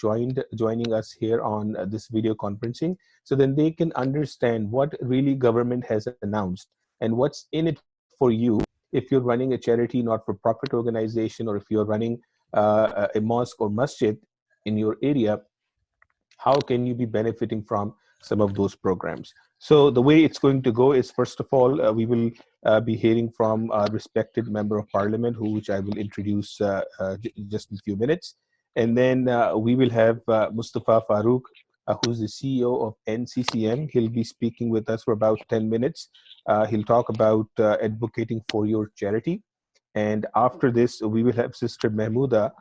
joining us here on this video conferencing, so then they can understand what really government has announced and what's in it for you if you're running a charity, not-for-profit organization, or if you're running a mosque or masjid in your area. How can you be benefiting from some of those programs? So the way it's going to go is, first of all, we will be hearing from our respected member of parliament, which I will introduce just in a few minutes. And then we will have Mustafa Farooq, who's the CEO of NCCM. He'll be speaking with us for about 10 minutes. He'll talk about advocating for your charity. And after this, we will have Sister Mahmouda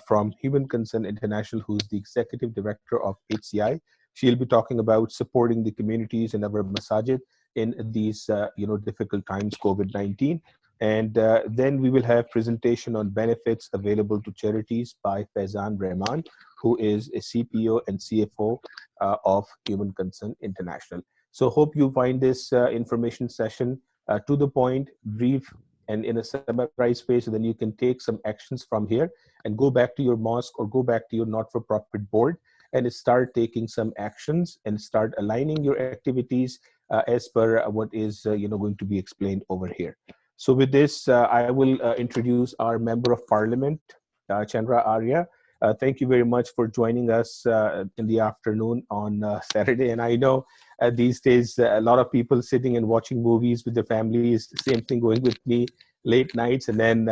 from Human Concern International, who's the executive director of HCI. She'll be talking about supporting the communities in our masajid in these difficult times, COVID-19. And then we will have presentation on benefits available to charities by Faizan Rahman, who is a CPO and CFO of Human Concern International. So hope you find this information session to the point, brief, and in a summarized way, so then you can take some actions from here and go back to your mosque or go back to your not-for-profit board and start taking some actions and start aligning your activities as per what is going to be explained over here. So with this, I will introduce our Member of Parliament, Chandra Arya. Thank you very much for joining us in the afternoon on Saturday. And I know these days, a lot of people sitting and watching movies with their families, same thing going with me, late nights. And then,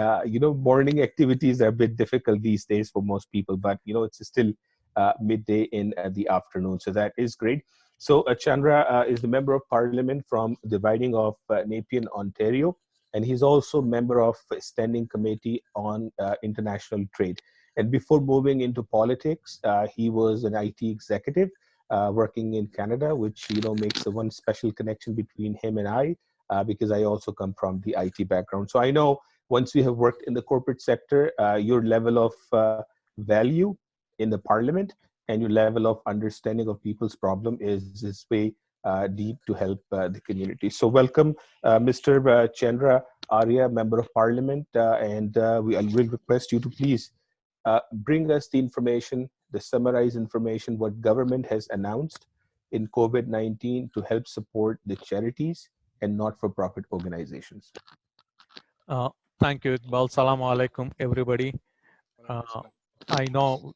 morning activities are a bit difficult these days for most people, but, it's still midday in the afternoon. So that is great. So Chandra is the Member of Parliament from the riding of Nepean, Ontario. And he's also member of Standing Committee on International Trade. And before moving into politics, he was an IT executive working in Canada, which makes the one special connection between him and I, because I also come from the IT background. So I know once we have worked in the corporate sector, your level of value in the parliament and your level of understanding of people's problem is way deep to help the community. So welcome, Mr. Chandra Arya, Member of Parliament, and I will request you to please bring us the information, the summarized information, what government has announced in COVID-19 to help support the charities and not-for-profit organizations. Uh, Thank you, Iqbal. Salaam alaikum, everybody. Uh, I know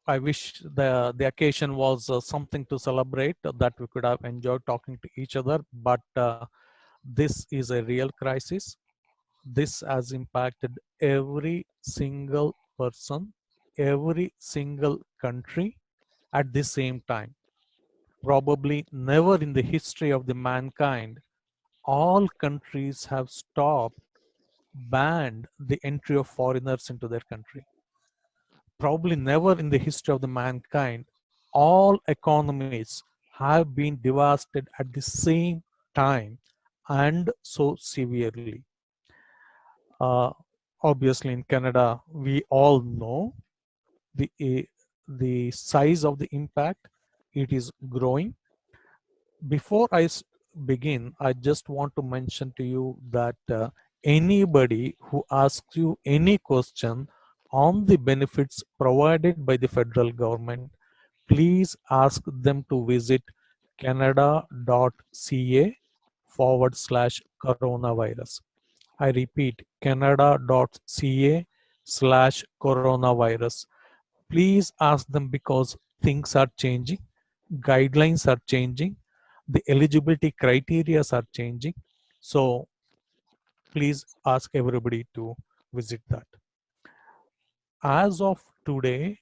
I wish the occasion was something to celebrate, that we could have enjoyed talking to each other, but this is a real crisis. This has impacted every single person, every single country at the same time. Probably never in the history of the mankind, all countries have stopped, banned the entry of foreigners into their country. Probably never in the history of the mankind, all economies have been devastated at the same time and so severely. Uh, Obviously, in Canada, we all know the size of the impact. It is growing. Before I begin, I just want to mention to you that anybody who asks you any question on the benefits provided by the federal government, please ask them to visit canada.ca/coronavirus. I repeat, canada.ca/coronavirus. Please ask them, because things are changing, guidelines are changing, the eligibility criteria are changing. So please ask everybody to visit that. As of today,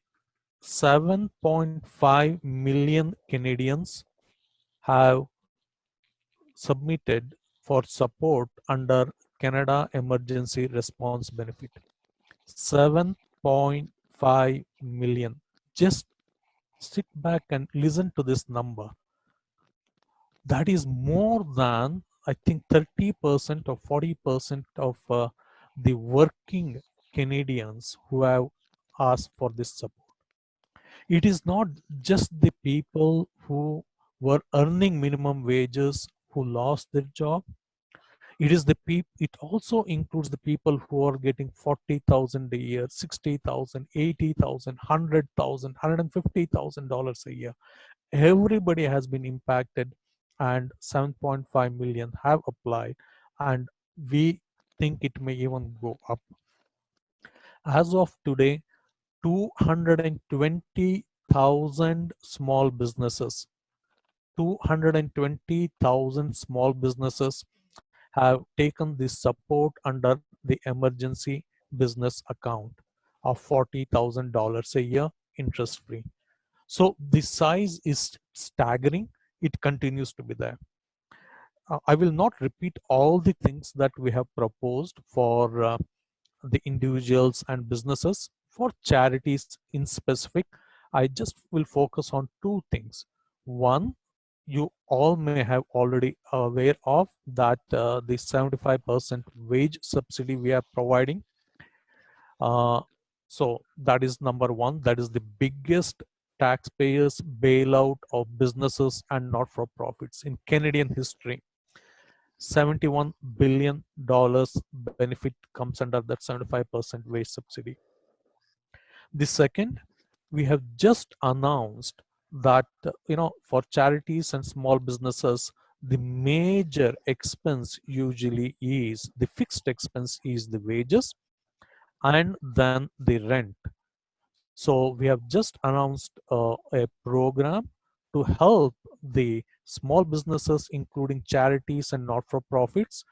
7.5 million Canadians have submitted for support under Canada Emergency Response Benefit. 7.5 million. Just sit back and listen to this number. That is more than, I think, 30% or 40% of the working Canadians who have asked for this support. It is not just the people who were earning minimum wages who lost their job. It is the it also includes the people who are getting 40,000 a year, 60,000, 80,000, 100,000, $150,000 a year. Everybody has been impacted, and 7.5 million have applied, and we think it may even go up. As of today, 220,000 small businesses, 220,000 small businesses have taken this support under the emergency business account of $40,000 a year, interest free. So the size is staggering. It continues to be there. I will not repeat all the things that we have proposed for the individuals and businesses. For charities in specific, I just will focus on two things. One, you all may have already aware of that the 75% wage subsidy we are providing. Uh, so that is number one. That is the biggest taxpayers bailout of businesses and not-for-profits in Canadian history. $71 billion benefit comes under that 75% wage subsidy. The second, we have just announced that for charities and small businesses, the major expense usually is the fixed expense is the wages and then the rent. So we have just announced a program to help the small businesses, including charities and not-for-profits,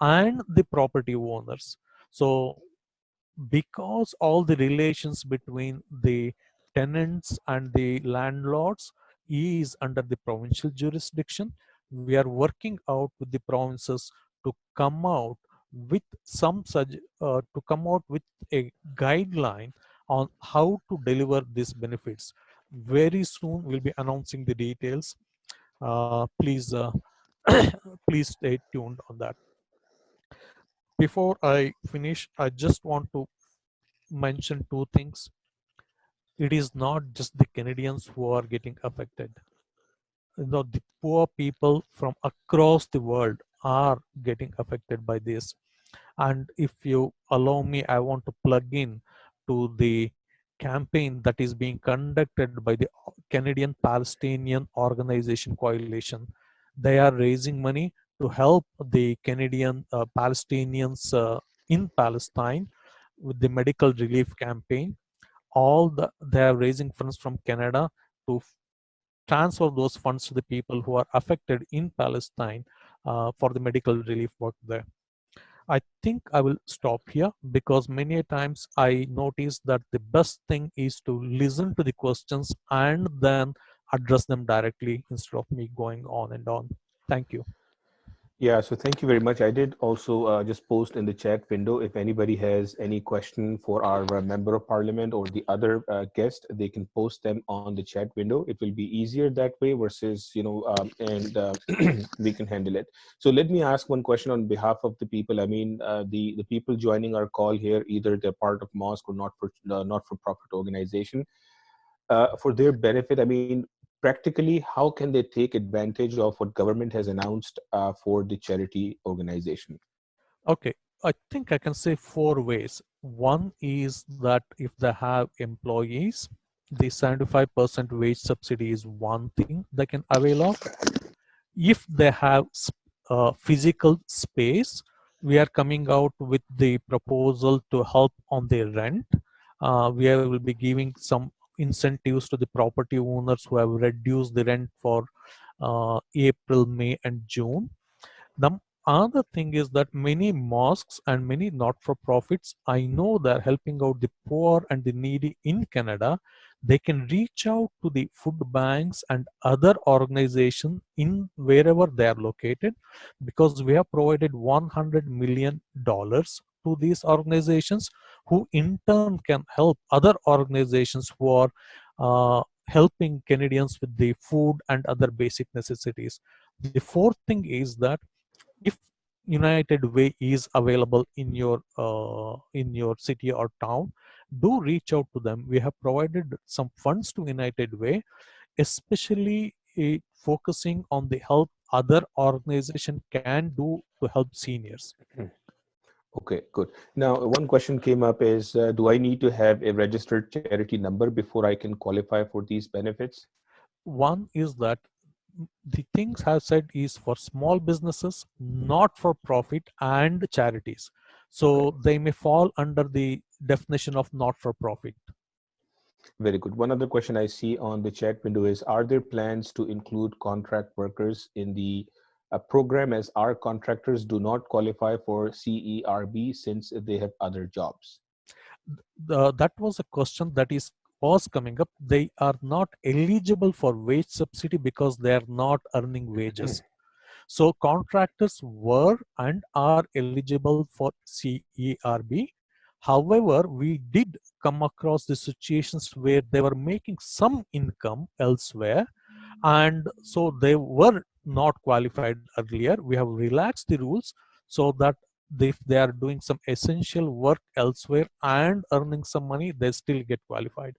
and the property owners. So because all the relations between the tenants and the landlords is under the provincial jurisdiction, we are working out with the provinces to come out with some such to come out with a guideline on how to deliver these benefits. Very soon we'll be announcing the details. Please please stay tuned on that. Before I finish, I just want to mention two things. It is not just the Canadians who are getting affected. The poor people from across the world are getting affected by this. And if you allow me, I want to plug in to the campaign that is being conducted by the Canadian Palestinian Organization Coalition. They are raising money to help the Canadian Palestinians in Palestine with the medical relief campaign. They are raising funds from Canada to transfer those funds to the people who are affected in Palestine for the medical relief work there. I think I will stop here because many times I notice that the best thing is to listen to the questions and then address them directly instead of me going on and on. Thank you. Yeah, so thank you very much. I did also just post in the chat window if anybody has any question for our member of parliament or the other guest, they can post them on the chat window. It will be easier that way versus, and we can handle it. So let me ask one question on behalf of the people. I mean, the people joining our call here, either they're part of mosque or not for profit organization, for their benefit. I mean, practically, how can they take advantage of what government has announced for the charity organization? Okay, I think I can say four ways. One is that if they have employees, the 75% wage subsidy is one thing they can avail of. If they have physical space, we are coming out with the proposal to help on their rent. We will be giving some incentives to the property owners who have reduced the rent for April, May, and June. The other thing is that many mosques and many not-for-profits, I know they're helping out the poor and the needy in Canada. They can reach out to the food banks and other organizations in wherever they are located, because we have provided $100 million to these organizations, who in turn can help other organizations who are helping Canadians with the food and other basic necessities. The fourth thing is that if United Way is available in your city or town, do reach out to them. We have provided some funds to United Way, especially focusing on the help other organization can do to help seniors. Okay, good. Now, one question came up is, do I need to have a registered charity number before I can qualify for these benefits? One is that the things I've said is for small businesses, not for profit, and charities. Okay, So they may fall under the definition of not for profit. very good. One other question I see on the chat window is, are there plans to include contract workers in the program, as our contractors do not qualify for CERB since they have other jobs? That was a question that is was coming up. They are not eligible for wage subsidy because they are not earning wages. So contractors were and are eligible for CERB. However, we did come across the situations where they were making some income elsewhere, and so they were not qualified earlier. We have relaxed the rules so that if they are doing some essential work elsewhere and earning some money, they still get qualified.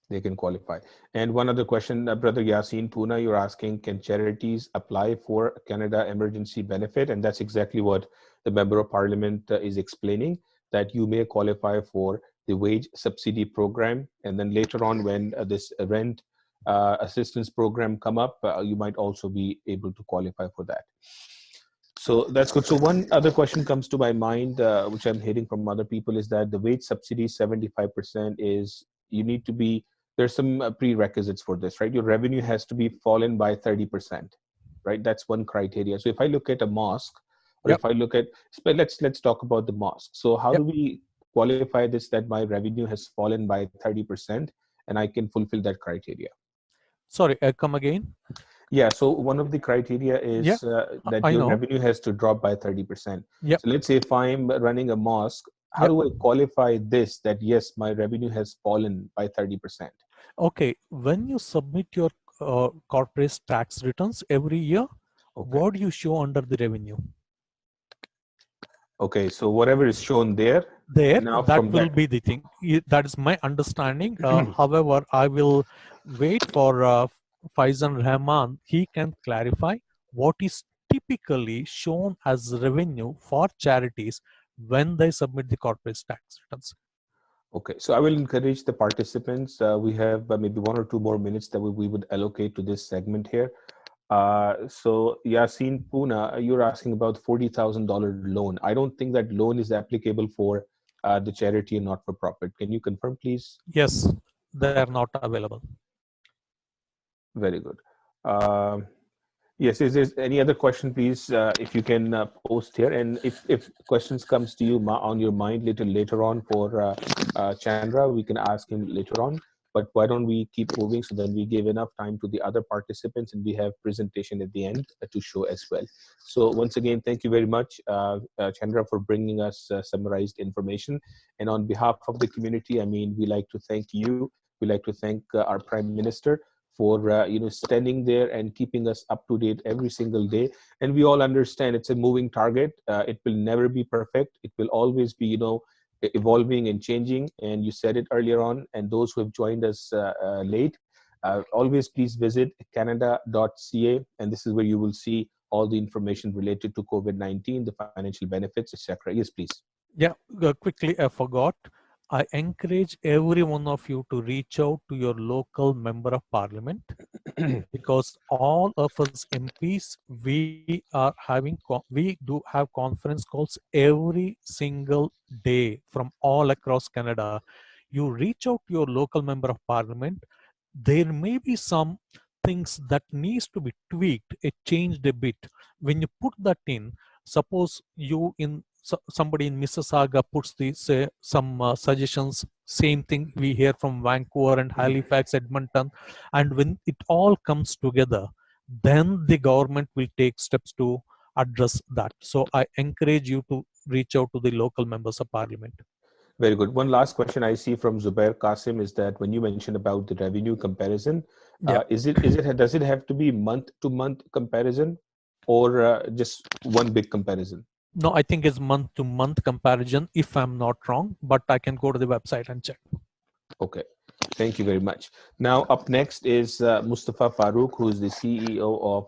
They can qualify. And one other question, Brother Yasin Puna, you're asking, can charities apply for Canada emergency benefit? And that's exactly what the Member of Parliament is explaining, that you may qualify for the wage subsidy program. And then later on, when this rent assistance program come up, you might also be able to qualify for that. So that's good. So one other question comes to my mind, which I'm hearing from other people, is that the wage subsidy 75% is, you need to be, there's some prerequisites for this, right? Your revenue has to be fallen by 30%, right? That's one criteria. So if I look at a mosque, or Yep. if I look at, but let's talk about the mosque. So how Yep. do we qualify this, that my revenue has fallen by 30% and I can fulfill that criteria? Sorry, come again. Yeah, so one of the criteria Yeah, is that I your know. revenue has to drop by 30%. Yep. So let's say if I'm running a mosque, how Yep. do I qualify this, that yes, my revenue has fallen by 30%? Okay, when you submit your corporate tax returns every year, Okay. what do you show under the revenue? Okay, so whatever is shown there, There, now that from will that, be the thing. That is my understanding. However, I will wait for Faizan Rahman. He can clarify what is typically shown as revenue for charities when they submit the corporate tax returns. okay, so I will encourage the participants. We have maybe 1 or 2 more minutes that we would allocate to this segment here. So Yasin Puna, you're asking about $40,000 loan. I don't think that loan is applicable for the charity and not for profit. Can you confirm, please? Yes, they are Okay, not available. very good. Um Yes, is there any other question, please, if you can post here. And if questions comes to you on your mind later on for Chandra, we can ask him later on. But why don't we keep moving, so then we give enough time to the other participants and we have presentation at the end to show as well. So once again, thank you very much, Chandra, for bringing us summarized information. And on behalf of the community, I mean, we like to thank you. We like to thank our Prime Minister for standing there and keeping us up to date every single day. And we all understand it's a moving target. It will never be perfect. It will always be evolving and changing. And you said it earlier on. And those who have joined us late, always please visit canada.ca, and this is where you will see all the information related to COVID-19, the financial benefits, etc. Yes, please. Yeah, quickly, I forgot. I encourage every one of you to reach out to your local member of parliament, because all of us MPs, we are having we do have conference calls every single day from all across Canada. You reach out to your local member of parliament. There may be some things that needs to be tweaked, it changed a bit. When you put that in, suppose you in somebody in Mississauga puts the say some suggestions, same thing we hear from Vancouver and Halifax, Edmonton, and when it all comes together, then the government will take steps to address that. So I encourage you to reach out to the local members of parliament. Very good. One last question I see from Zubair Qasim is that when you mentioned about the revenue comparison, Yeah. does it have to be month to month comparison, or just one big comparison? No, I think it's month to month comparison, if I'm not wrong, but I can go to the website and check. Okay. Thank you very much. Now, up next is Mustafa Farooq, who is the CEO of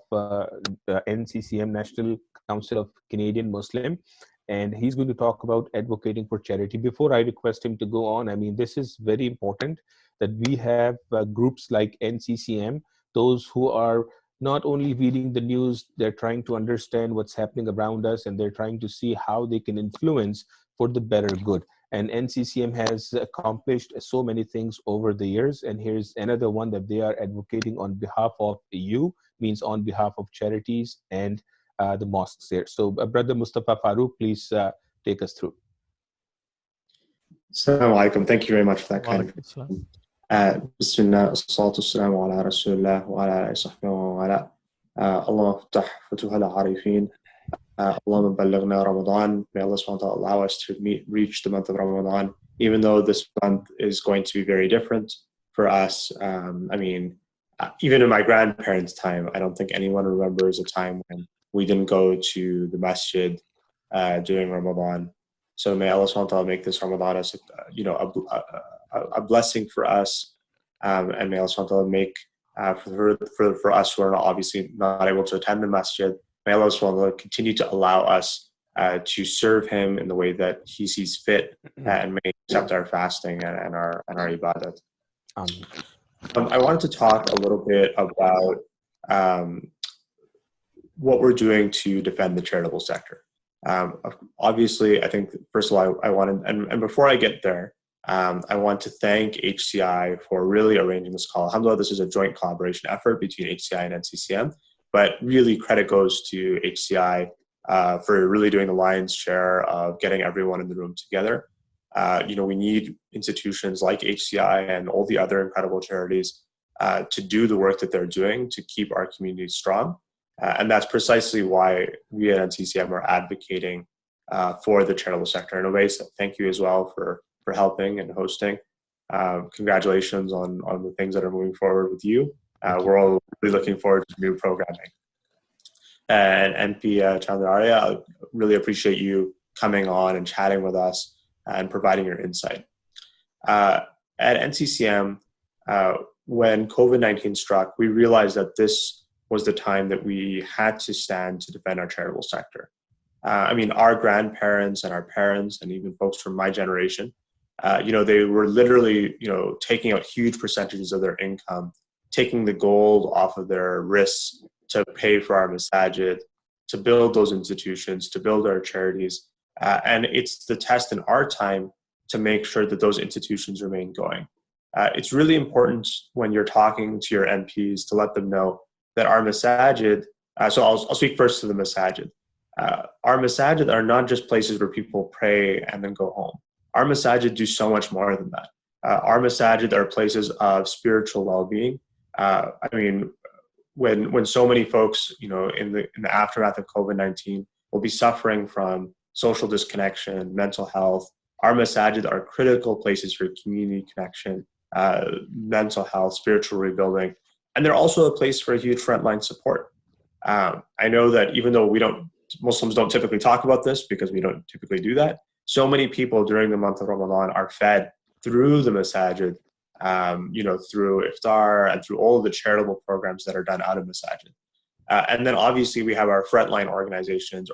NCCM, National Council of Canadian Muslim, and he's going to talk about advocating for charity. Before I request him to go on, I mean, this is very important that we have groups like NCCM, those who are not only reading the news, they're trying to understand what's happening around us, and they're trying to see how they can influence for the better good. And NCCM has accomplished so many things over the years. And here's another one that they are advocating on behalf of you, means on behalf of charities and the mosques here. So, Brother Mustafa Farooq, please take us through. Assalamu alaikum. Thank you very much for that Wa kind alaikum salam. Bismillah, as-salatu wassalamu ala rasulillah wa ala alihi sahbihi wa ala. Allah فتح فتوح العارفين. Allahumma ballaghna Ramadan. May Allah subhanahu wa ta'ala allow us to reach the month of Ramadan, even though this month is going to be very different for us. I mean, even in my grandparents' time, I don't think anyone remembers a time when we didn't go to the masjid during Ramadan. So may Allah subhanahu wa ta'ala make this Ramadan as a blessing for us, and may Allah subhanahu wa ta'ala make for us who are obviously not able to attend the masjid, may Allah subhanahu wa ta'ala continue to allow us to serve Him in the way that He sees fit, and may accept our fasting and our ibadat. I wanted to talk a little bit about what we're doing to defend the charitable sector. Obviously, I think first of all, I wanted, and before I get there, I want to thank HCI for really arranging this call. Alhamdulillah, this is a joint collaboration effort between HCI and NCCM, but really credit goes to HCI for really doing the lion's share of getting everyone in the room together. We need institutions like HCI and all the other incredible charities to do the work that they're doing to keep our community strong. And that's precisely why we at NCCM are advocating for the charitable sector in a way. So thank you as well for helping and hosting. Congratulations on the things that are moving forward with you. We're all really looking forward to new programming. And NP Chandraria, I really appreciate you coming on and chatting with us and providing your insight. At NCCM, when COVID-19 struck, we realized that this was the time that we had to stand to defend our charitable sector. I mean, our grandparents and our parents and even folks from my generation, they were literally, taking out huge percentages of their income, taking the gold off of their wrists to pay for our masajid, to build those institutions, to build our charities. And it's the test in our time to make sure that those institutions remain going. It's really important when you're talking to your MPs to let them know that our masajid, so I'll speak first to the masajid. Our masajid are not just places where people pray and then go home. Our masajid do so much more than that. Our masajid are places of spiritual well-being. I mean, when so many folks, in the aftermath of COVID-19 will be suffering from social disconnection, mental health, our masajid are critical places for community connection, mental health, spiritual rebuilding, and they're also a place for a huge frontline support. I know that even though Muslims don't typically talk about this because we don't typically do that, so many people during the month of Ramadan are fed through the masajid, through iftar and through all of the charitable programs that are done out of masajid. And then obviously we have our frontline organizations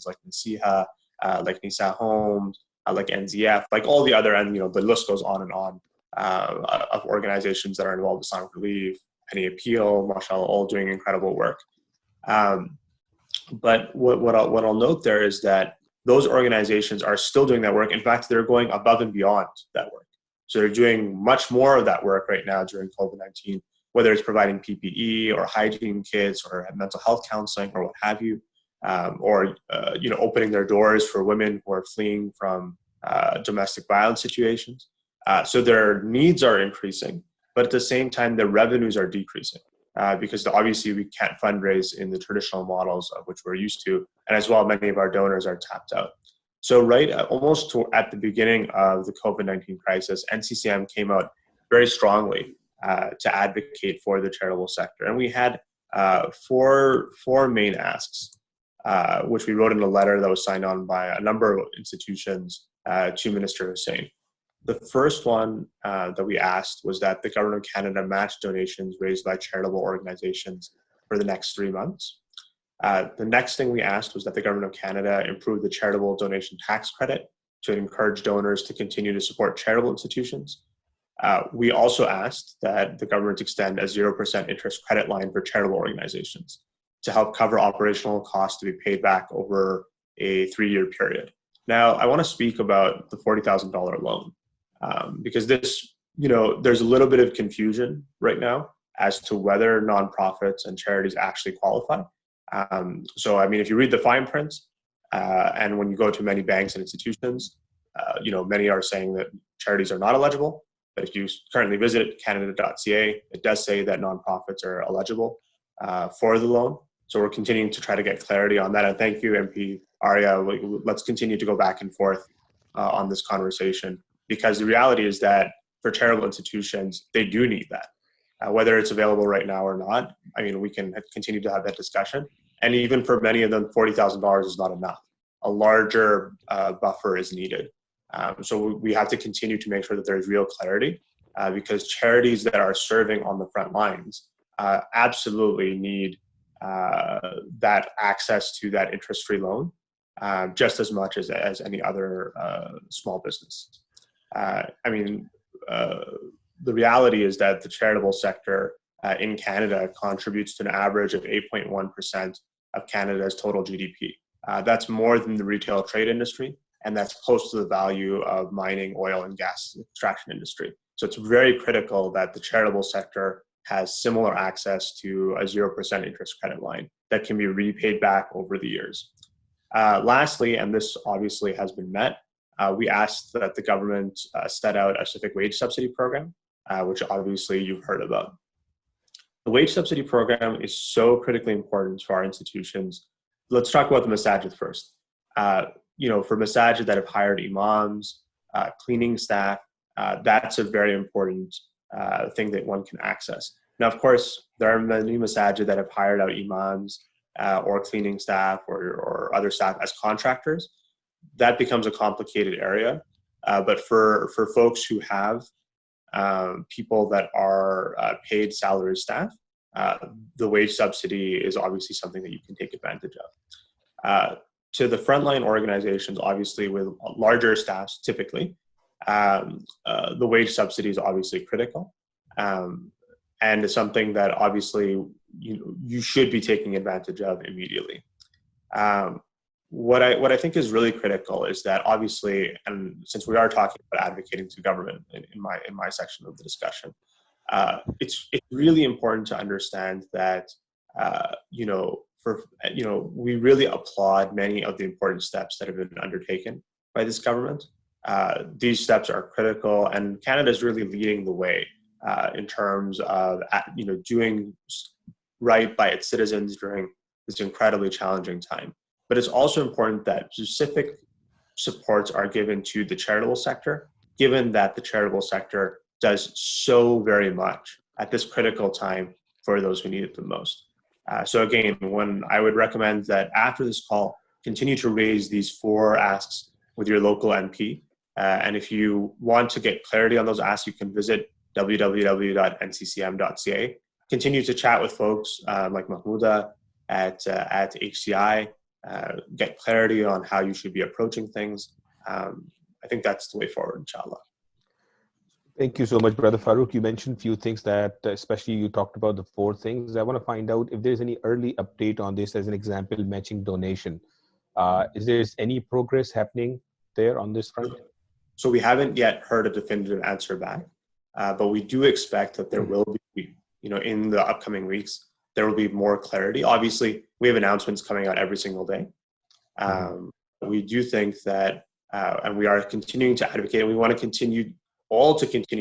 like Nasiha, like Nisa Homes, like NZF, like all the other, and the list goes on and on of organizations that are involved with Islamic Relief, Any Appeal, mashallah, all doing incredible work. But what I'll note there is that those organizations are still doing that work. In fact, they're going above and beyond that work. So they're doing much more of that work right now during COVID-19, whether it's providing PPE or hygiene kits or mental health counseling or what have you, or opening their doors for women who are fleeing from domestic violence situations. So their needs are increasing, but at the same time, their revenues are decreasing because obviously we can't fundraise in the traditional models of which we're used to, and as well, many of our donors are tapped out. So almost at the beginning of the COVID-19 crisis, NCCM came out very strongly to advocate for the charitable sector. And we had four main asks, which we wrote in a letter that was signed on by a number of institutions to Minister Hussein. The first one that we asked was that the Government of Canada match donations raised by charitable organizations for the next 3 months. The next thing we asked was that the Government of Canada improve the charitable donation tax credit to encourage donors to continue to support charitable institutions. We also asked that the government extend a 0% interest credit line for charitable organizations to help cover operational costs to be paid back over a 3-year period. Now, I want to speak about the $40,000 loan because this, there's a little bit of confusion right now as to whether nonprofits and charities actually qualify. So, I mean, if you read the fine print, and when you go to many banks and institutions, many are saying that charities are not eligible. But if you currently visit canada.ca, it does say that nonprofits are eligible for the loan. So we're continuing to try to get clarity on that. And thank you, MP Arya. Let's continue to go back and forth on this conversation, because the reality is that for charitable institutions, they do need that. Whether it's available right now or not, I mean, we can continue to have that discussion. And even for many of them, $40,000 is not enough. A larger buffer is needed. So we have to continue to make sure that there's real clarity, because charities that are serving on the front lines absolutely need that access to that interest-free loan just as much as any other small business. The reality is that the charitable sector in Canada contributes to an average of 8.1% of Canada's total GDP. That's more than the retail trade industry, and that's close to the value of mining, oil, and gas extraction industry. So it's very critical that the charitable sector has similar access to a 0% interest credit line that can be repaid back over the years. Lastly, and this obviously has been met, we asked that the government set out a civic wage subsidy program, which obviously you've heard about. The wage subsidy program is so critically important to our institutions. Let's talk about the masajid first. For masajid that have hired imams, cleaning staff, that's a very important thing that one can access. Now, of course, there are many masajid that have hired out imams or cleaning staff or other staff as contractors. That becomes a complicated area. But for folks who have people that are paid salary staff, the wage subsidy is obviously something that you can take advantage of. To the frontline organizations, obviously with larger staffs, typically, the wage subsidy is obviously critical, and it's something that obviously you should be taking advantage of immediately. What I think is really critical is that obviously, and since we are talking about advocating to government in my section of the discussion, it's really important to understand that we really applaud many of the important steps that have been undertaken by this government. These steps are critical, and Canada is really leading the way in terms of doing right by its citizens during this incredibly challenging time. But it's also important that specific supports are given to the charitable sector, given that the charitable sector does so very much at this critical time for those who need it the most. So again, when I would recommend that after this call, continue to raise these 4 asks with your local MP. And if you want to get clarity on those asks, you can visit www.nccm.ca. Continue to chat with folks like Mahmouda at HCI, get clarity on how you should be approaching things. I think that's the way forward, inshallah. Thank you so much, Brother Farouk. You mentioned a few things that, especially you talked about the 4 things. I want to find out if there's any early update on this, as an example, matching donation. Is there any progress happening there on this front? So we haven't yet heard a definitive answer back, but we do expect that there will be, in the upcoming weeks, there will be more clarity. Obviously, we have announcements coming out every single day. We do think that, and we are continuing to advocate, and we want to continue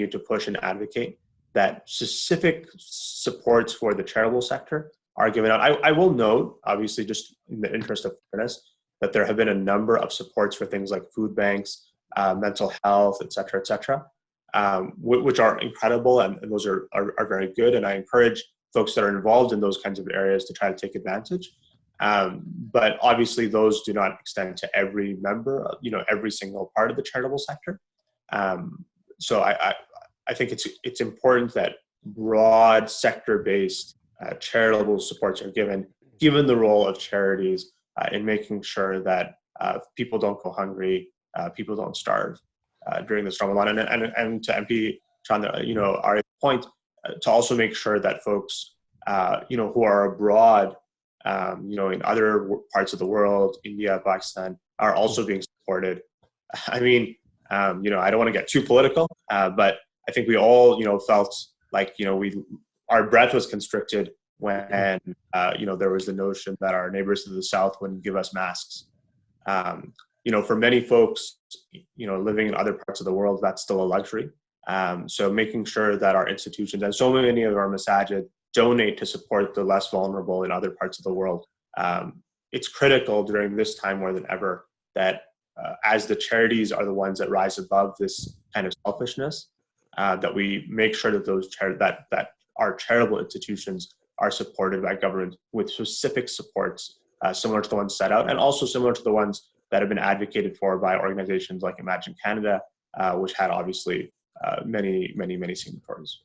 to push and advocate that specific supports for the charitable sector are given out. I will note, obviously, just in the interest of fairness, that there have been a number of supports for things like food banks, mental health, et cetera, which are incredible, and those are very good. And I encourage folks that are involved in those kinds of areas to try to take advantage. But obviously, those do not extend to every member, every single part of the charitable sector. so I think it's important that broad sector-based charitable supports are given the role of charities in making sure that people don't go hungry, people don't starve during this Ramadan, and to MP Chandra, our point, to also make sure that folks, who are abroad, in other parts of the world, India, Pakistan, are also being supported. I mean, I don't want to get too political, but I think we all, felt like, our breath was constricted when, there was the notion that our neighbors to the south wouldn't give us masks. For many folks, living in other parts of the world, that's still a luxury. So making sure that our institutions and so many of our masajid donate to support the less vulnerable in other parts of the world. It's critical during this time more than ever that as the charities are the ones that rise above this kind of selfishness, that we make sure that that our charitable institutions are supported by government with specific supports similar to the ones set out, and also similar to the ones that have been advocated for by organizations like Imagine Canada, which had obviously many signatories.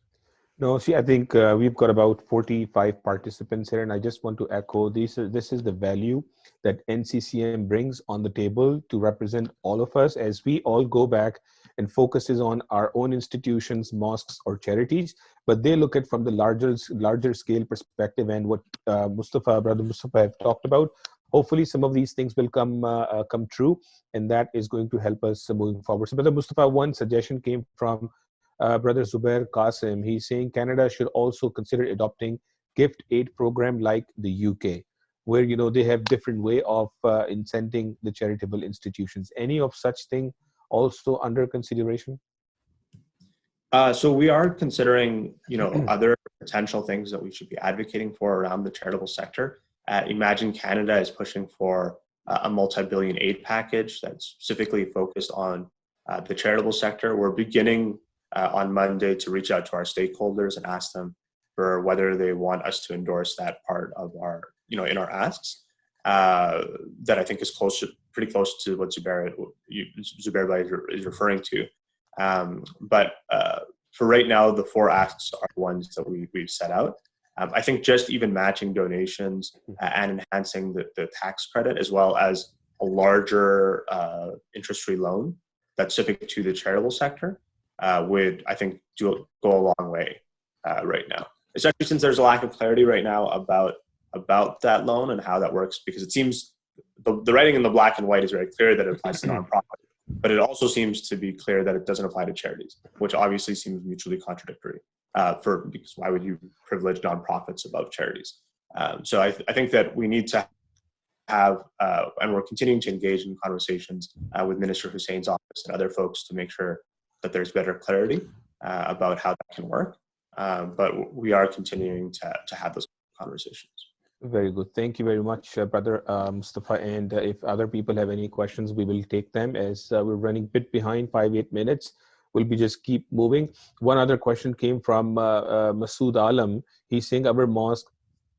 No, see, I think we've got about 45 participants here, and I just want to echo this is the value that NCCM brings on the table to represent all of us as we all go back and focuses on our own institutions, mosques, or charities, but they look at from the larger scale perspective, and what Brother Mustafa have talked about. Hopefully, some of these things will come true, and that is going to help us moving forward. So, Brother Mustafa, one suggestion came from Brother Zubair Qasim. He's saying Canada should also consider adopting gift aid program like the UK, where they have different way of incenting the charitable institutions. Any of such thing also under consideration? So we are considering, other potential things that we should be advocating for around the charitable sector. Imagine Canada is pushing for a multi-billion aid package that's specifically focused on the charitable sector. We're beginning on Monday to reach out to our stakeholders and ask them for whether they want us to endorse that part of our, in our asks. That I think is pretty close to what Zubair is referring to. But for right now, the 4 asks are ones that we've set out. I think just even matching donations and enhancing the tax credit, as well as a larger interest-free loan that's specific to the charitable sector, would, I think, go a long way right now. Especially since there's a lack of clarity right now about that loan and how that works, because it seems the writing in the black and white is very clear that it applies to nonprofit, but it also seems to be clear that it doesn't apply to charities, which obviously seems mutually contradictory. Because why would you privilege nonprofits above charities? So I think that we need to have, and we're continuing to engage in conversations with Minister Hussein's office and other folks to make sure that there's better clarity about how that can work. But we are continuing to have those conversations. Very good. Thank you very much, Brother Mustafa. And if other people have any questions, we will take them as we're running a bit behind, 5-8 minutes. We'll be just keep moving. One other question came from Masood Alam. He's saying our mosque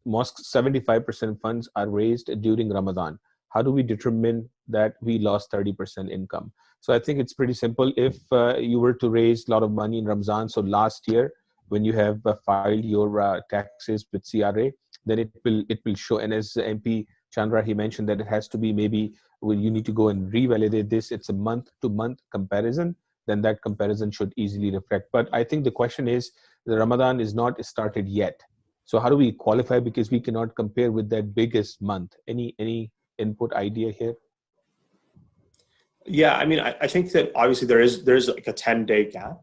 75% funds are raised during Ramadan. How do we determine that we lost 30% income? So I think it's pretty simple. If you were to raise a lot of money in Ramadan, so last year when you have filed your taxes with CRA, then it will show. And as MP Chandra, he mentioned that it has to be maybe you need to go and revalidate this. It's a month-to-month comparison. Then that comparison should easily reflect. But I think the question is, the Ramadan is not started yet. So how do we qualify? Because we cannot compare with that biggest month. Any input idea here? Yeah, I mean, I think that obviously there's like a 10-day gap,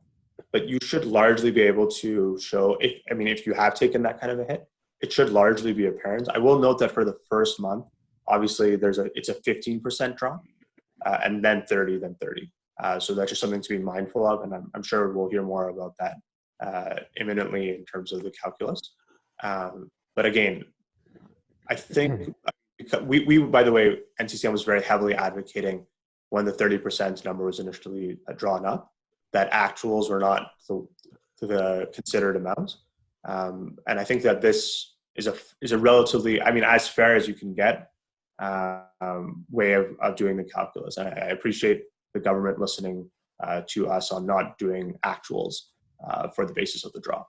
but you should largely be able to show if you have taken that kind of a hit, it should largely be apparent. I will note that for the first month, obviously it's a 15% drop, and then 30, then 30. So that's just something to be mindful of, and I'm sure we'll hear more about that imminently in terms of the calculus. But again, I think we by the way, NCCM was very heavily advocating when the 30% number was initially drawn up, that actuals were not the considered amount. And I think that this is a relatively, as fair as you can get way of doing the calculus. And I appreciate the government listening to us on not doing actuals for the basis of the draw,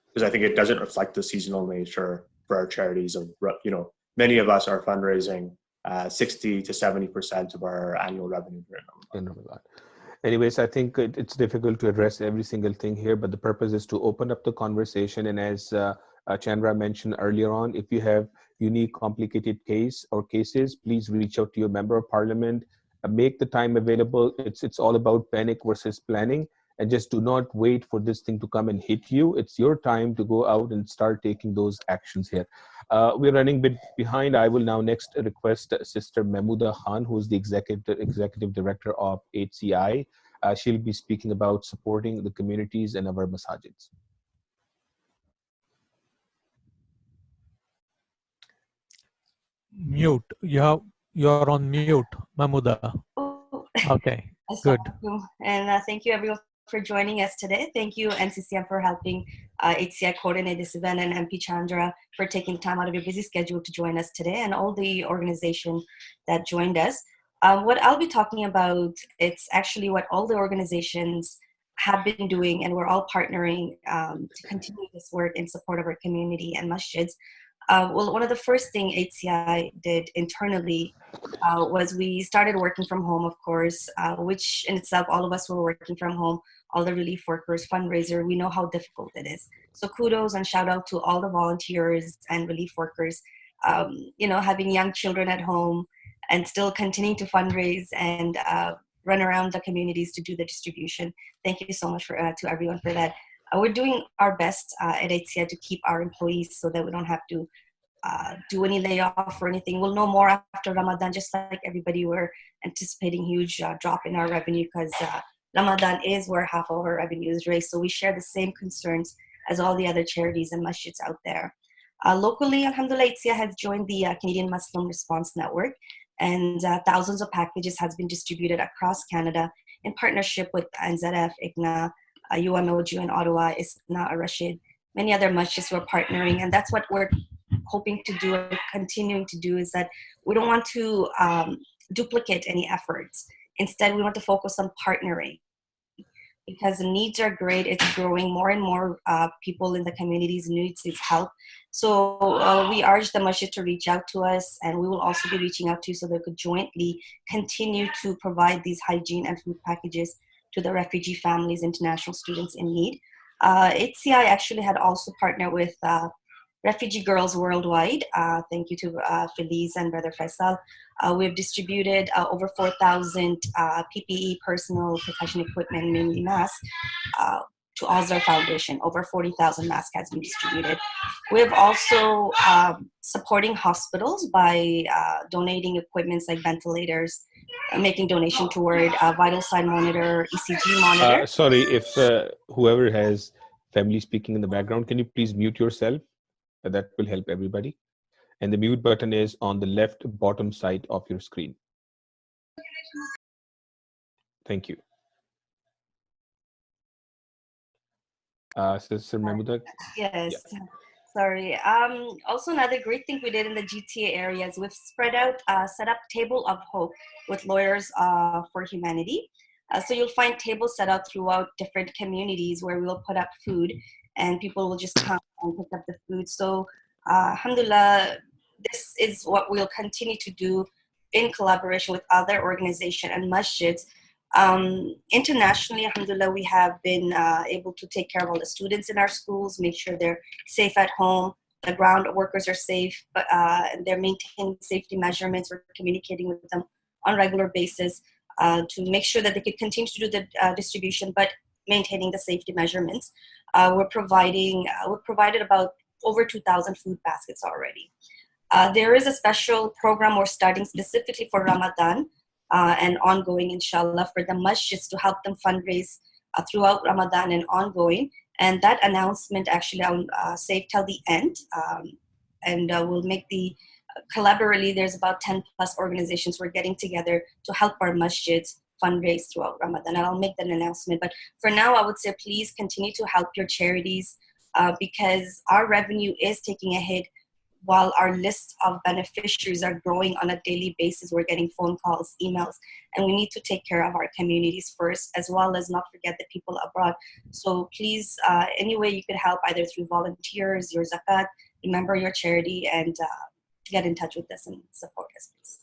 because I think it doesn't reflect the seasonal nature for our charities. Of many of us are fundraising 60 to 70% of our annual revenue during Ramadan. Anyways, I think it's difficult to address every single thing here, but the purpose is to open up the conversation. And as Chandra mentioned earlier on, if you have unique, complicated case or cases, please reach out to your member of parliament. Make the time available. It's all about panic versus planning, and just do not wait for this thing to come and hit you. It's your time to go out and start taking those actions here. We're running a bit behind. I will now next request Sister Mahmouda Khan, who's the executive director of HCI. She'll be speaking about supporting the communities and our masajids. Mute. You're on mute, Mahmouda. Okay, good. And thank you everyone for joining us today. Thank you NCCM for helping HCI coordinate this event, and MP Chandra for taking time out of your busy schedule to join us today, and all the organization that joined us. What I'll be talking about, it's actually what all the organizations have been doing, and we're all partnering to continue this work in support of our community and masjids. Well, one of the first thing HCI did internally was we started working from home, of course, which in itself, all of us were working from home, all the relief workers, fundraiser, we know how difficult it is. So kudos and shout out to all the volunteers and relief workers, having young children at home and still continuing to fundraise and run around the communities to do the distribution. Thank you so much to everyone for that. We're doing our best at HCI to keep our employees so that we don't have to do any layoff or anything. We'll know more after Ramadan. Just like everybody, we're anticipating huge drop in our revenue because Ramadan is where half of our revenue is raised. So we share the same concerns as all the other charities and masjids out there. Locally, Alhamdulillah, HCI has joined the Canadian Muslim Response Network, and thousands of packages has been distributed across Canada in partnership with NZF, IGNA, UMOG in Ottawa, ISNA, Rashid, many other masjids who are partnering, and that's what we're hoping to do and continuing to do, is that we don't want to duplicate any efforts. Instead, we want to focus on partnering because the needs are great. It's growing. More and more people in the communities needs this help. So we urge the masjid to reach out to us, and we will also be reaching out to you so they could jointly continue to provide these hygiene and food packages to the refugee families, international students in need. HCI actually had also partnered with Refugee Girls Worldwide. Thank you to Feliz and Brother Faisal. We've distributed over 4,000 PPE, personal protection equipment, mainly masks, to Azhar Foundation. Over 40,000 masks has been distributed. We've also supporting hospitals by donating equipments like ventilators, making donation toward vital sign monitor, ECG monitor. Sorry, if whoever has family speaking in the background, can you please mute yourself? That will help everybody. And the mute button is on the left bottom side of your screen. Thank you. Sister Mahmouda? Yes. Yeah. Sorry. Also, another great thing we did in the GTA area is we've set up Table of Hope with Lawyers for Humanity. So you'll find tables set out throughout different communities where we'll put up food and people will just come and pick up the food. So alhamdulillah, this is what we'll continue to do in collaboration with other organizations and masjids. Internationally, alhamdulillah, we have been able to take care of all the students in our schools, make sure they're safe at home, the ground workers are safe, and they're maintaining safety measurements. We're communicating with them on a regular basis to make sure that they could continue to do the distribution, but maintaining the safety measurements. We're provided about over 2,000 food baskets already. There is a special program we're starting specifically for Ramadan and ongoing, inshallah, for the masjids to help them fundraise throughout Ramadan and ongoing. And that announcement actually I'll save till the end. And we'll make the collaboratively, there's about 10 plus organizations we're getting together to help our masjids fundraise throughout Ramadan. And I'll make that announcement. But for now, I would say please continue to help your charities because our revenue is taking a hit while our list of beneficiaries are growing on a daily basis. We're getting phone calls, emails, and we need to take care of our communities first, as well as not forget the people abroad. So please, any way you could help, either through volunteers, your zakat, remember your charity, and get in touch with us and support us, please.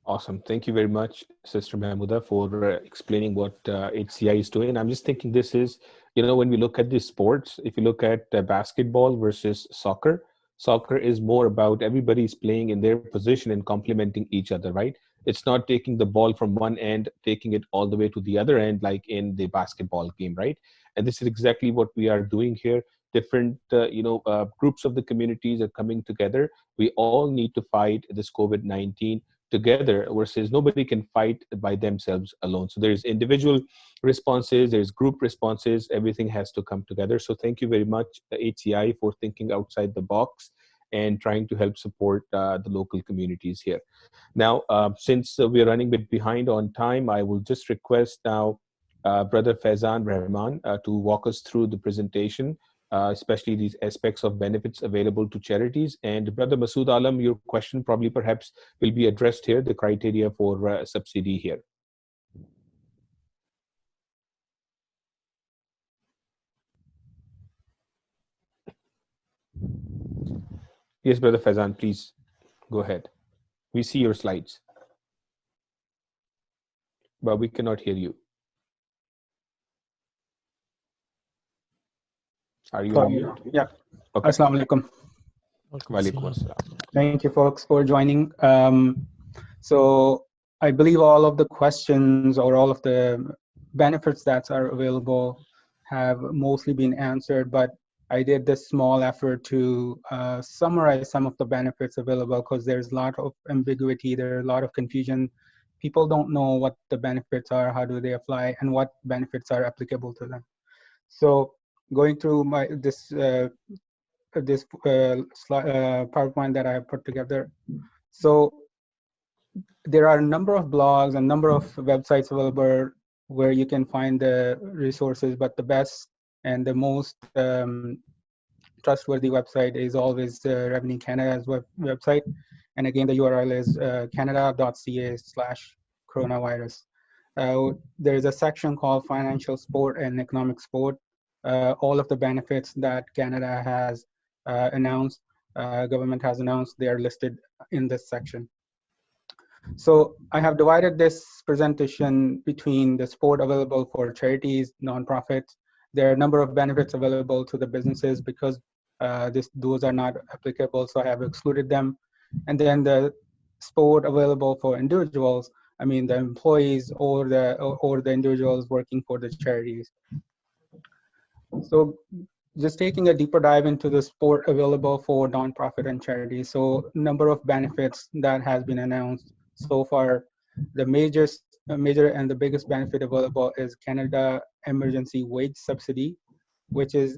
Awesome. Thank you very much, Sister Mahmuda, for explaining what HCI is doing. And I'm just thinking this is, when we look at the sports, if you look at basketball versus soccer, soccer is more about everybody's playing in their position and complementing each other, right? It's not taking the ball from one end, taking it all the way to the other end, like in the basketball game, right? And this is exactly what we are doing here. Different, groups of the communities are coming together. We all need to fight this COVID-19 together, versus nobody can fight by themselves alone. So there's individual responses, there's group responses, everything has to come together. So thank you very much, HCI, for thinking outside the box and trying to help support the local communities here. Now, since we are running a bit behind on time, I will just request now Brother Faizan Rahman to walk us through the presentation, especially these aspects of benefits available to charities. And Brother Masood Alam, your question probably perhaps will be addressed here, the criteria for subsidy here. Yes, Brother Faizan, please go ahead. We see your slides, but we cannot hear you. Are you on mute? Yeah. Okay. Assalamu alaikum. Walaikum assalam. Thank you, folks, for joining. So I believe all of the questions or all of the benefits that are available have mostly been answered, but I did this small effort to summarize some of the benefits available, because there's a lot of ambiguity, there's a lot of confusion. People don't know what the benefits are, how do they apply, and what benefits are applicable to them. So going through this PowerPoint that I have put together. So there are a number of blogs and number of websites available where you can find the resources, but the best and the most trustworthy website is always Revenue Canada's website. And again, the URL is canada.ca/coronavirus. There's a section called Financial Support and Economic Support. All of the benefits that Canada has announced, government has announced, they are listed in this section. So I have divided this presentation between the support available for charities, nonprofits. There are a number of benefits available to the businesses because those are not applicable, so I have excluded them. And then the support available for individuals, I mean the employees or the individuals working for the charities. So just taking a deeper dive into the support available for nonprofit and charities. So number of benefits that has been announced so far. The major and the biggest benefit available is Canada Emergency Wage Subsidy, which is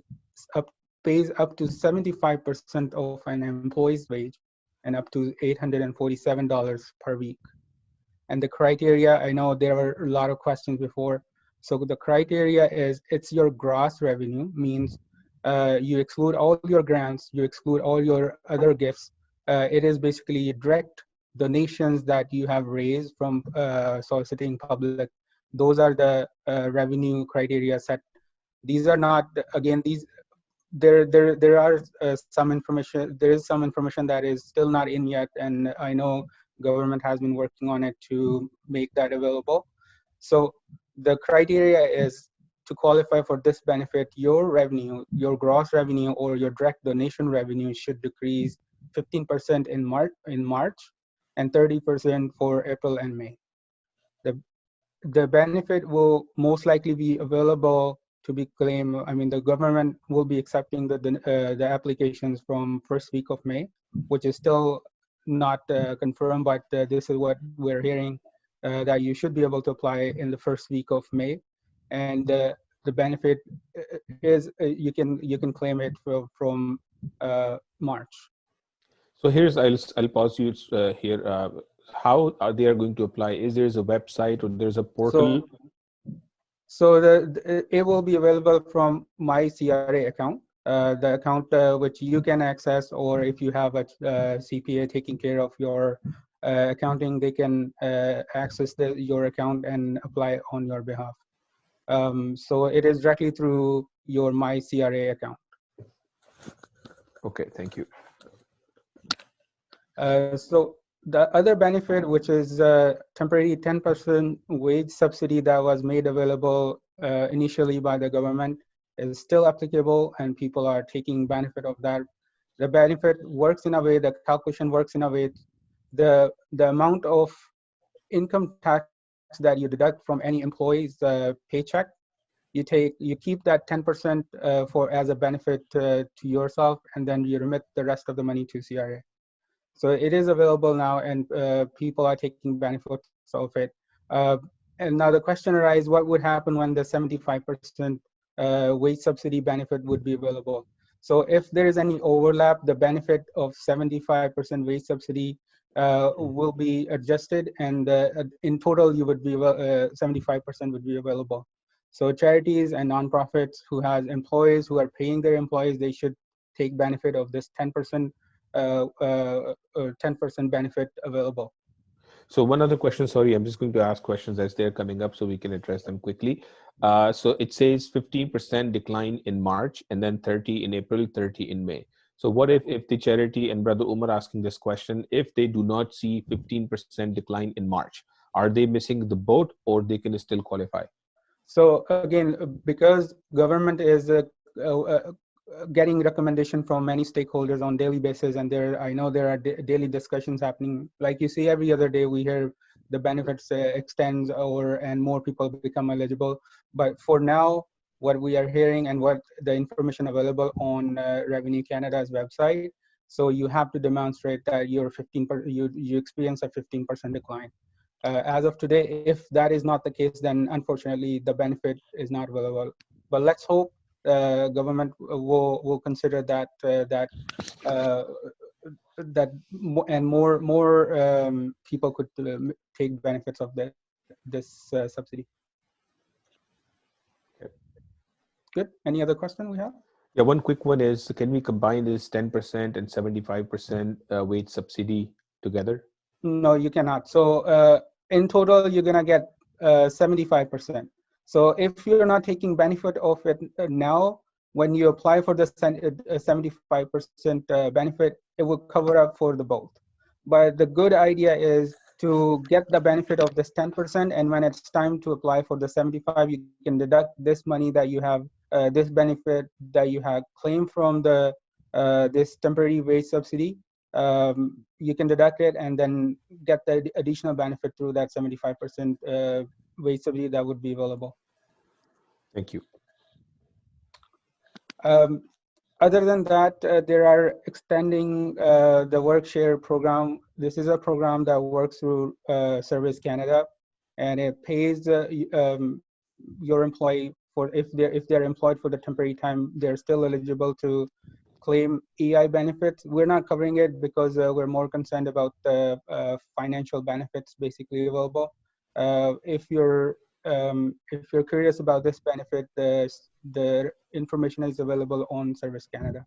pays up to 75% of an employee's wage and up to $847 per week. And the criteria, I know there were a lot of questions before. So the criteria is it's your gross revenue, means you exclude all your grants, you exclude all your other gifts. It is basically direct donations that you have raised from soliciting public. Those are the revenue criteria set. These are not, again, these there are some information. There is some information that is still not in yet, and I know government has been working on it to make that available. So the criteria is to qualify for this benefit, your revenue, your gross revenue or your direct donation revenue should decrease 15% in March and 30% for April and May. The benefit will most likely be available to be claimed. I mean, the government will be accepting the applications from first week of May, which is still not confirmed, but this is what we're hearing, that you should be able to apply in the first week of May. And the benefit is you can claim it from March. So I'll pause you here. How are they going to apply? Is there a website or there's a portal? So it will be available from my CRA account. the account which you can access, or if you have a CPA taking care of your accounting, they can access your account and apply on your behalf. So it is directly through your My CRA account. Okay, thank you. So the other benefit, which is temporary 10% wage subsidy that was made available initially by the government, is still applicable, and people are taking benefit of that. The benefit works in a way, the calculation works in a way, the amount of income tax that you deduct from any employee's paycheck, you keep that 10% for as a benefit to yourself, and then you remit the rest of the money to CRA. So it is available now, and people are taking benefits of it. Uh, and now the question arises, what would happen when the 75% wage subsidy benefit would be available? So if there is any overlap, the benefit of 75% wage subsidy will be adjusted, and in total, you would be 75% would be available. So charities and nonprofits who has employees who are paying their employees, they should take benefit of this 10% 10% benefit available. So one other question, sorry, I'm just going to ask questions as they're coming up so we can address them quickly. So it says 15% decline in March, and then 30 in April, 30 in May. So what if the charity, and Brother Umar asking this question, if they do not see 15% decline in March, are they missing the boat, or they can still qualify? So again, because government is getting recommendation from many stakeholders on daily basis, and I know there are daily discussions happening. Like you see, every other day we hear the benefits extends, and more people become eligible. But for now, what we are hearing and what the information available on Revenue Canada's website, so you have to demonstrate that you experience a 15% decline. As of today, if that is not the case, then unfortunately the benefit is not available. But let's hope government will consider uh, and more people could take benefits of this subsidy. Good. Any other question we have? Yeah, one quick one is, can we combine this 10% and 75% wage subsidy together? No, you cannot. So in total, you're gonna get 75%. So if you're not taking benefit of it now, when you apply for the 75% benefit, it will cover up for the both. But the good idea is to get the benefit of this 10%, and when it's time to apply for the 75, you can deduct this money that you have, this benefit that you have claimed from the this temporary wage subsidy. You can deduct it and then get the additional benefit through that 75% wage subsidy that would be available. Thank you. Other than that, there are extending the work share program. This is a program that works through Service Canada, and it pays your employee for if they're employed for the temporary time, they're still eligible to claim EI benefits. We're not covering it because we're more concerned about the financial benefits basically available. If you're curious about this benefit, the information is available on Service Canada.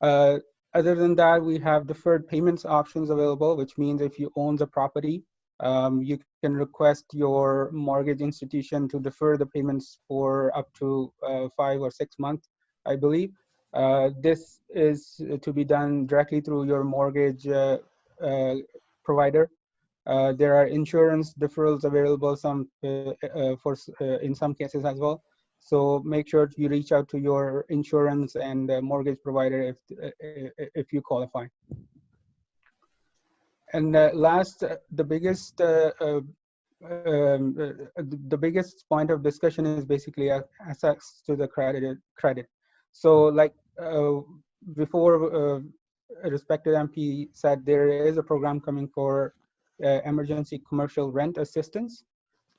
Uh, Other than that, we have deferred payments options available, which means if you own the property, you can request your mortgage institution to defer the payments for up to 5 or 6 months, I believe. This is to be done directly through your mortgage provider. There are insurance deferrals available in some cases as well. So make sure you reach out to your insurance and mortgage provider if you qualify. And last, the biggest point of discussion is basically access to the credit. So like before, a respected MP said, there is a program coming for emergency commercial rent assistance.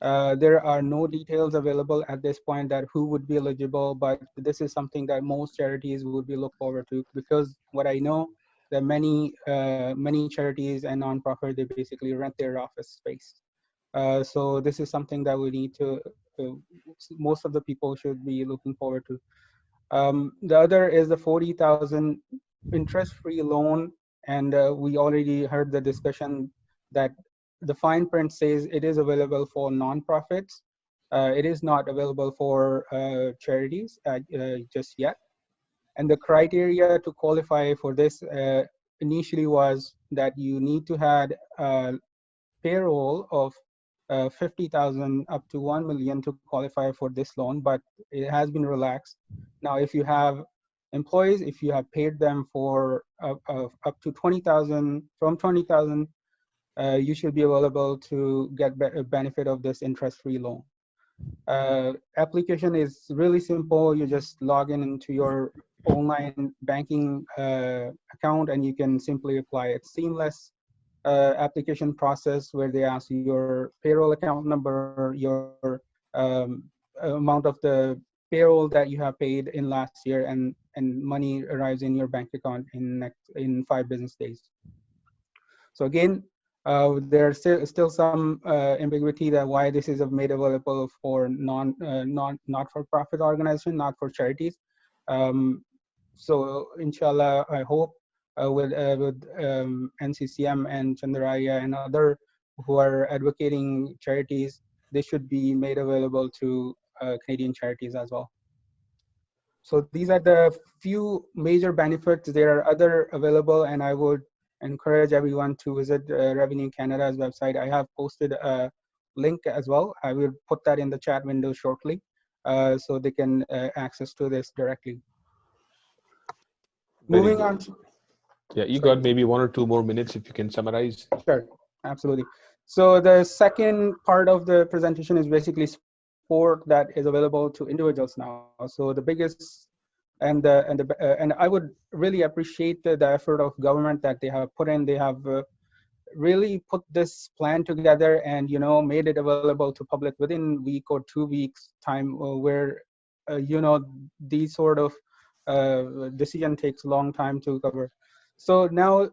There are no details available at this point that who would be eligible, but this is something that most charities would be look forward to, because what I know that many charities and nonprofit, they basically rent their office space. So this is something that we need to most of the people should be looking forward to. The other is the 40,000 interest-free loan, and we already heard the discussion that the fine print says it is available for nonprofits. It is not available for charities just yet. And the criteria to qualify for this initially was that you need to have payroll of 50,000 up to 1 million to qualify for this loan, but it has been relaxed. Now, if you have employees, if you have paid them for up to 20,000, from 20,000, you should be available to get a benefit of this interest-free loan. Application is really simple. You just log in into your online banking account and you can simply apply. It's seamless application process where they ask you your payroll account number, your amount of the payroll that you have paid in last year, and money arrives in your bank account in 5 business days. So again, there's still some ambiguity that why this is made available for not-for-profit organization, not for charities. So inshallah, I hope with NCCM and Chandraya and other who are advocating charities, they should be made available to Canadian charities as well. So these are the few major benefits. There are other available, and I would encourage everyone to visit Revenue Canada's website. I have posted a link as well. I will put that in the chat window shortly, so they can access to this directly. Very Moving good. on. Yeah, you Sorry. got maybe 1 or 2 more minutes if you can summarize. Sure, absolutely. So the second part of the presentation is basically support that is available to individuals now. So the biggest and I would really appreciate the effort of government that they have put in. They have really put this plan together and made it available to public within week or 2 weeks time, where these sort of decision takes a long time to cover. So now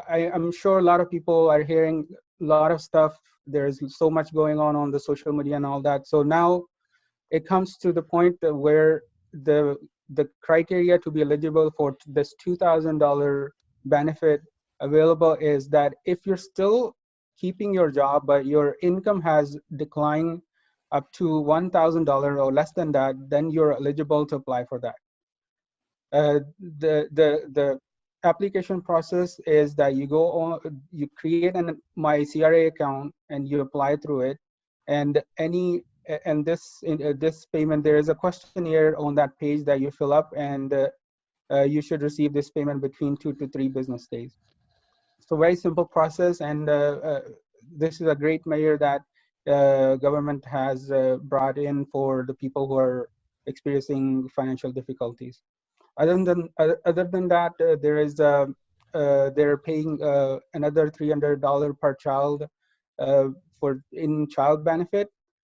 I'm sure a lot of people are hearing a lot of stuff. There's so much going on the social media and all that. So now it comes to the point where the criteria to be eligible for this $2,000 benefit available is that if you're still keeping your job but your income has declined up to $1,000 or less than that, then you're eligible to apply for that. The application process is that you go on, you create an my CRA account and you apply through it, and this payment, there is a questionnaire on that page that you fill up, and you should receive this payment between 2 to 3 business days. So very simple process, and this is a great measure that government has brought in for the people who are experiencing financial difficulties. Other than that, there is they're paying another $300 per child in child benefit.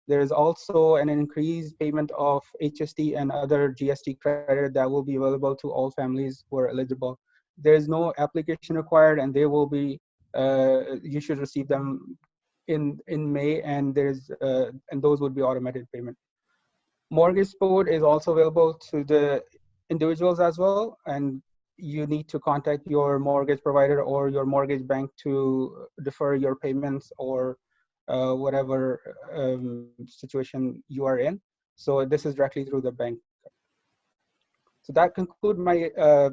There is also an increased payment of HST and other GST credit that will be available to all families who are eligible. There is no application required, and they will be you should receive them in May, and those would be automated payment. Mortgage support is also available to the individuals as well, and you need to contact your mortgage provider or your mortgage bank to defer your payments or whatever situation you are in. So this is directly through the bank. So that concludes my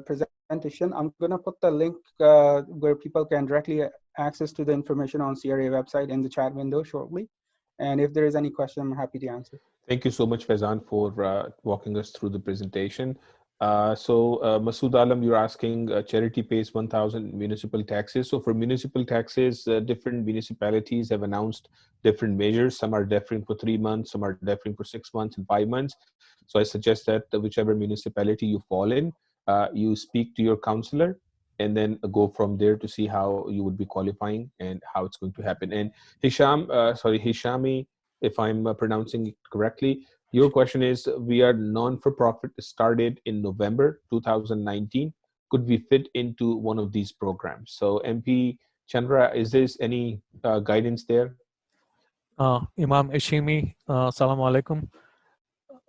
presentation. I'm going to put the link where people can directly access to the information on CRA website in the chat window shortly. And if there is any question, I'm happy to answer. Thank you so much, Faizan, for walking us through the presentation. Masood Alam, you're asking charity pays 1,000 municipal taxes. So for municipal taxes, different municipalities have announced different measures. Some are deferring for 3 months, some are deferring for 6 months and 5 months. So I suggest that whichever municipality you fall in, you speak to your counselor and then go from there to see how you would be qualifying and how it's going to happen. And Hishami, if I'm pronouncing it correctly, your question is, we are non-for-profit, started in November 2019. Could we fit into one of these programs? So MP Chandra, is there any guidance there? Imam Ishimi, Assalamu alaikum.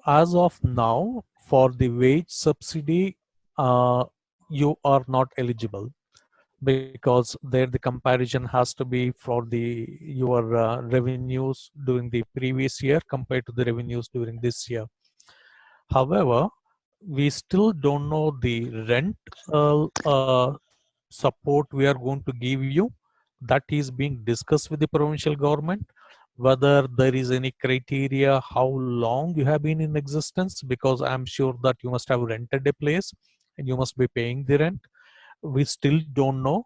As of now, for the wage subsidy, you are not eligible, because there the comparison has to be for the your revenues during the previous year compared to the revenues during this year. However, we still don't know the rent support we are going to give you. That is being discussed with the provincial government, whether there is any criteria how long you have been in existence, because I'm sure that you must have rented a place and you must be paying the rent. We still don't know.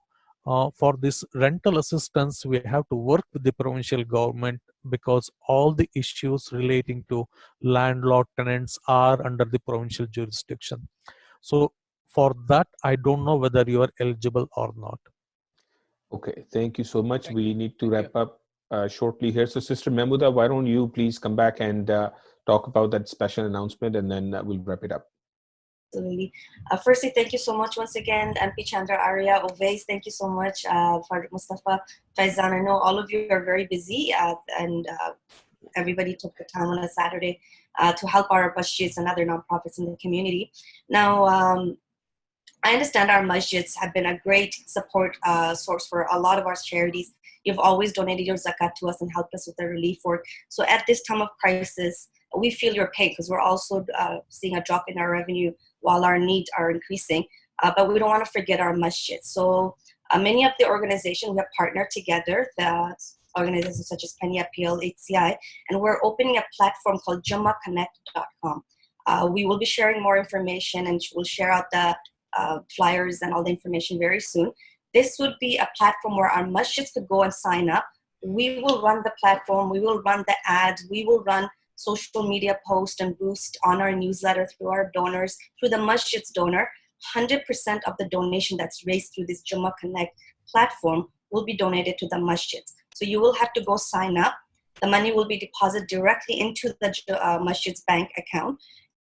For this rental assistance, we have to work with the provincial government, because all the issues relating to landlord tenants are under the provincial jurisdiction. So for that, I don't know whether you are eligible or not. Okay, thank you so much. We need to wrap up shortly here. So, Sister Mahmuda, why don't you please come back and talk about that special announcement, and then we'll wrap it up. Absolutely. Firstly, thank you so much once again, MP Chandra, Arya, Oveis. Thank you so much, for Mustafa, Faizan. I know all of you are very busy, and everybody took the time on a Saturday to help our masjids and other nonprofits in the community. Now, I understand our masjids have been a great support source for a lot of our charities. You've always donated your zakat to us and helped us with the relief work. So at this time of crisis, we feel your pain, because we're also seeing a drop in our revenue while our needs are increasing. But we don't want to forget our masjids. So many of the organizations we have partnered together, the organizations such as Penny Appeal, HCI, and we're opening a platform called jummaconnect.com. We will be sharing more information, and we'll share out the flyers and all the information very soon. This would be a platform where our masjids could go and sign up. We will run the platform, we will run the ads, we will run social media posts and boost on our newsletter through our donors, through the masjid's donor. 100% of the donation that's raised through this Jummah Connect platform will be donated to the masjids. So you will have to go sign up. The money will be deposited directly into the masjid's bank account.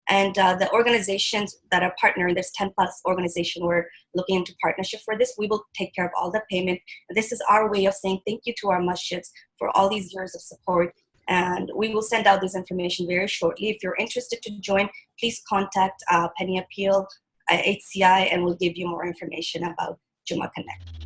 And the organizations that are partnering, there's 10 plus organizations we're looking into partnership for this. We will take care of all the payment. This is our way of saying thank you to our masjids for all these years of support. And we will send out this information very shortly. If you're interested to join, please contact Penny Appeal, HCI, and we'll give you more information about Jummah Connect.